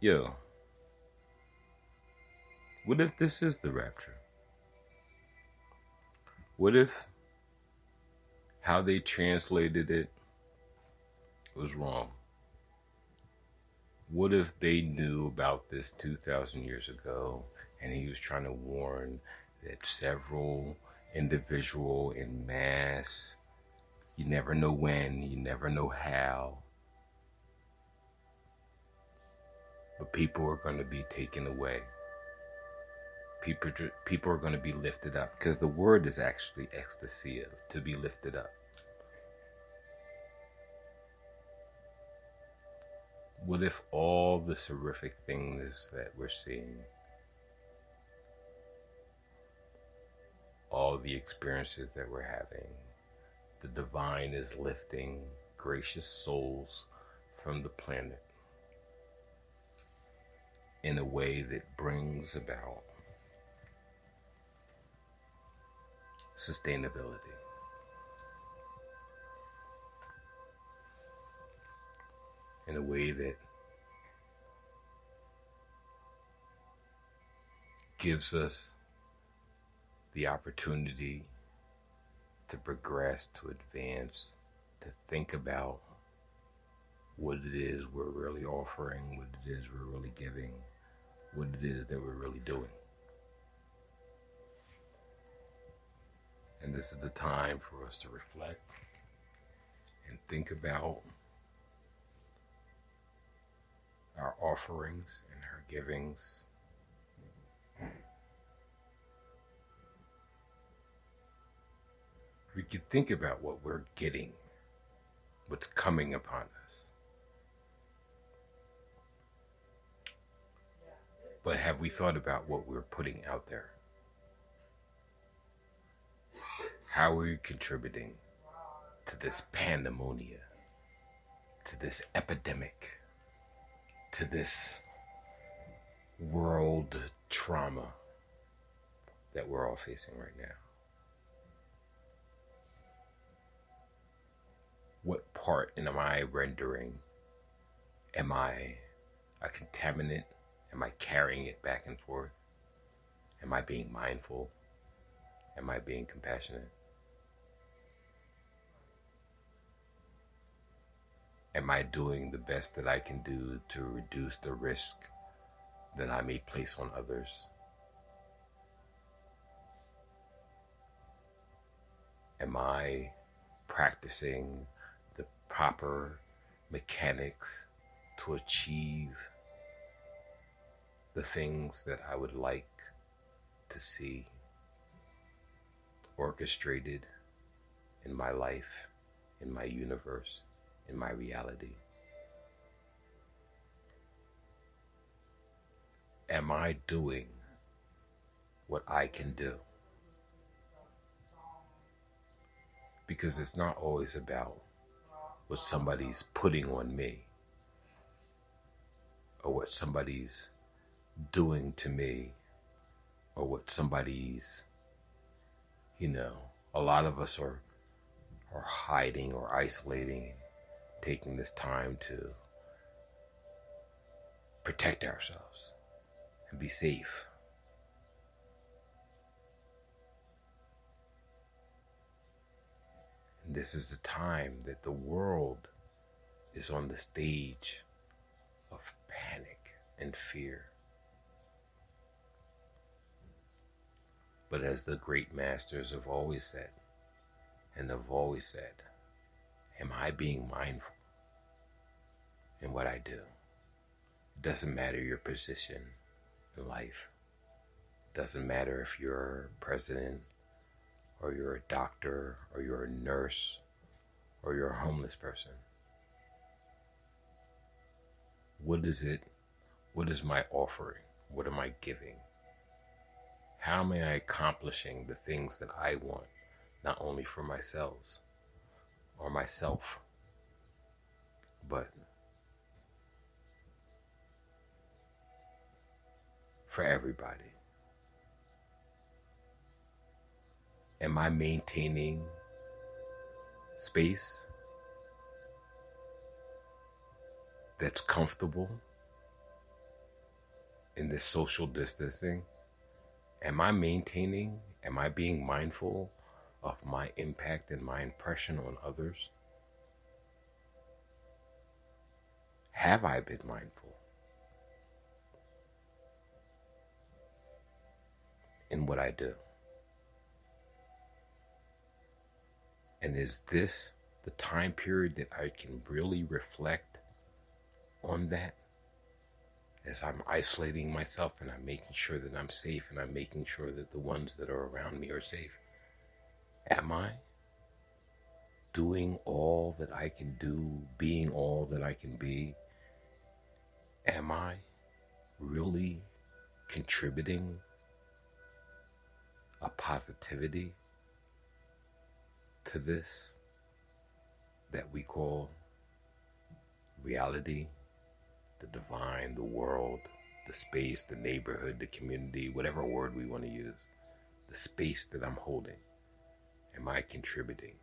Yo, what if this is the rapture? What if how they translated it was wrong? What if they knew about this 2,000 years ago and he was trying to warn that several individual in mass, you never know when, you never know how, but people are going to be taken away. People are going to be lifted up, because the word is actually ecstasy, to be lifted up. What if all the horrific things that we're seeing, all the experiences that we're having, the divine is lifting gracious souls from the planet in a way that brings about sustainability. In a way that gives us the opportunity to progress, to advance, to think about what it is we're really offering, what it is we're really giving, what it is that we're really doing. And this is the time for us to reflect and think about our offerings and our givings. We could think about what we're getting, what's coming upon us. But have we thought about what we're putting out there? How are we contributing to this pandemonia, to this epidemic, to this world trauma that we're all facing right now? What part am I rendering? Am I a contaminant? Am I carrying it back and forth? Am I being mindful? Am I being compassionate? Am I doing the best that I can do to reduce the risk that I may place on others? Am I practicing the proper mechanics to achieve the things that I would like to see orchestrated in my life, in my universe, in my reality? Am I doing what I can do? Because it's not always about what somebody's putting on me or what somebody's doing to me or what somebody's, a lot of us are hiding or isolating, taking this time to protect ourselves and be safe. And this is the time that the world is on the stage of panic and fear. But as the great masters have always said, am I being mindful in what I do? It doesn't matter your position in life. It doesn't matter if you're a president or you're a doctor or you're a nurse or you're a homeless person. What is it? What is my offering? What am I giving? How am I accomplishing the things that I want, not only for myself, but for everybody? Am I maintaining space that's comfortable in this social distancing? Am I being mindful of my impact and my impression on others? Have I been mindful in what I do? And is this the time period that I can really reflect on that as I'm isolating myself and I'm making sure that I'm safe and I'm making sure that the ones that are around me are safe? Am I doing all that I can do, being all that I can be? Am I really contributing a positivity to this that we call reality, the divine, the world, the space, the neighborhood, the community, whatever word we want to use, the space that I'm holding? Am I contributing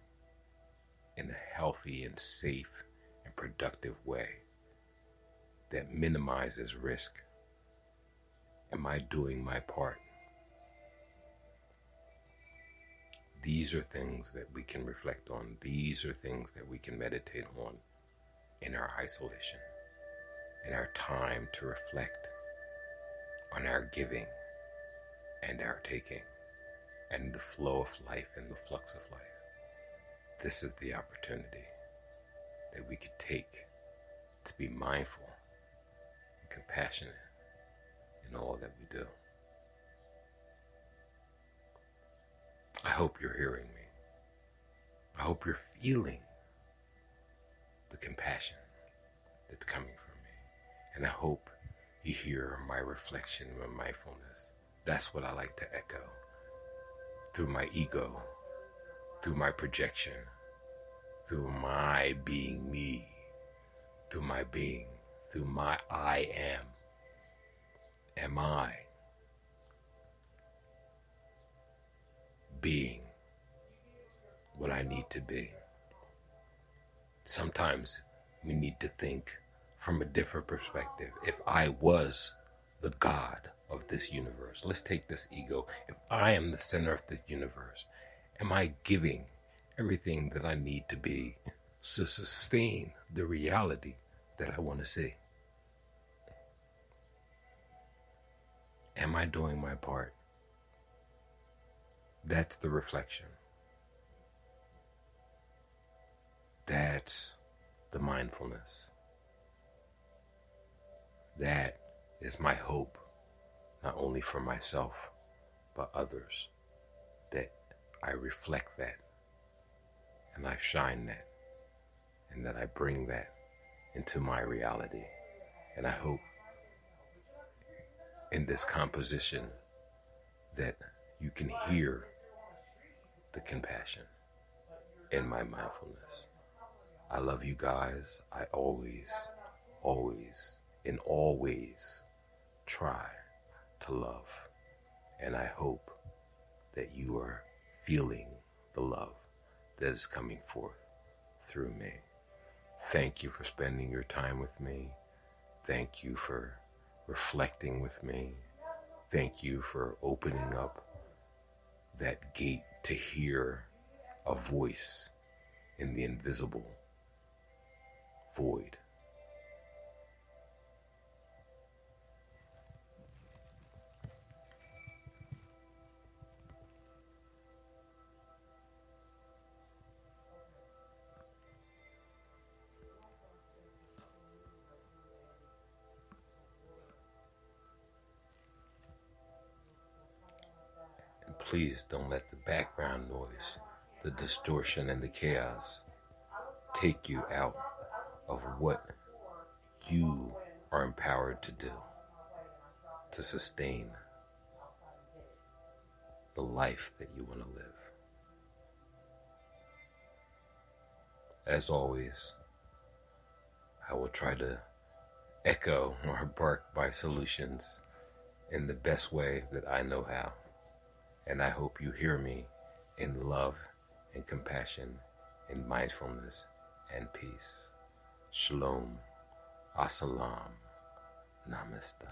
in a healthy and safe and productive way that minimizes risk? Am I doing my part? These are things that we can reflect on. These are things that we can meditate on in our isolation, in our time to reflect on our giving and our taking and the flow of life and the flux of life. This is the opportunity that we could take to be mindful and compassionate in all that we do. I hope you're hearing me. I hope you're feeling the compassion that's coming from me. And I hope you hear my reflection and my mindfulness. That's what I like to echo through my ego, through my projection, through my being me, through my being, through my I am. Am I being what I need to be? Sometimes we need to think from a different perspective. If I was the God of this universe, let's take this ego. If I am the center of this universe, am I giving everything that I need to be to sustain the reality that I want to see? Am I doing my part? That's the reflection. That's the mindfulness. That is my hope, not only for myself, but others, that I reflect that, and I shine that, and that I bring that into my reality. And I hope in this composition that you can hear the compassion in my mindfulness. I love you guys. I always, in all ways, try to love. And I hope that you are feeling the love that is coming forth through me. Thank you for spending your time with me. Thank you for reflecting with me. Thank you for opening up that gate to hear a voice in the invisible void. And please don't let the background noise, the distortion and the chaos take you out of what you are empowered to do to sustain the life that you want to live. As always, I will try to echo or bark my solutions in the best way that I know how. And I hope you hear me in love and compassion, in mindfulness and peace. Shalom, Assalam, Namaste.